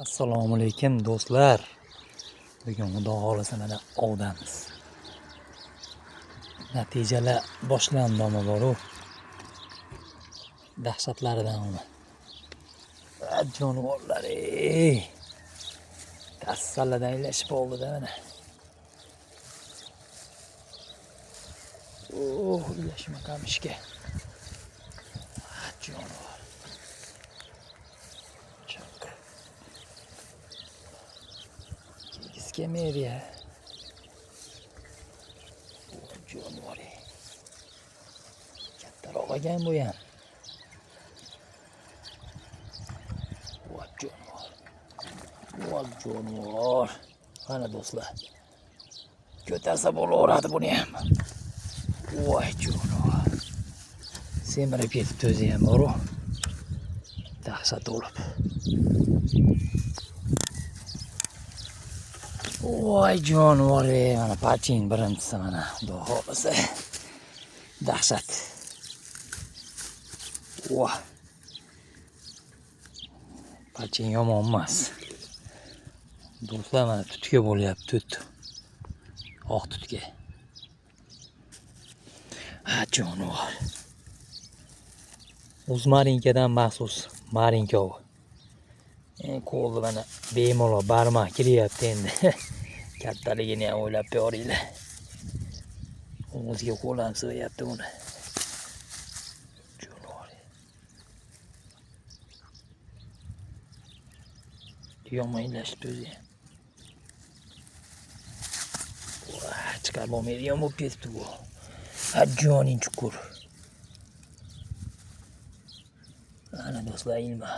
Assalomu alaykum do'stlar. Bugun xudo xolisa mana ovdamiz. Natijalar boshlandi ama boru. Dahshatlaridan uni. Jonivorlar ey. Kassalardan ilashib oldi-da mana. Ilashma qamishga. Jonivor. Kemeria. Jonivor. Kattaroq ekan bu ham. Jonivor. Mana do'stlar. Ko'tarsa bo'laveradi buni ham. Voy jonivor. Semirib ketibdi o'zi ham boru. Dahshat olib. Voy jonivor, mana pachin birinchisi mana. Xudo xolisa. Dahshat. Voy. Pachin yomon emas. Do'stlar mana tutga bo'lyapti, tut. Oq tutga. Jonivor. Uzmarinkadan maxsus marinkov. Qo'lni mana bemalol barmoq kiryapti endi. Kattaligini ham o'ylab ko'ringlar. O'ziga qo'l ham sig'yapti uni. Jonivor. Yomon ilashibdi o'zi. Chiqarib olmaydigan bo'lib ketibdi bu. Joning chuqur. Ana do'stlar ilma.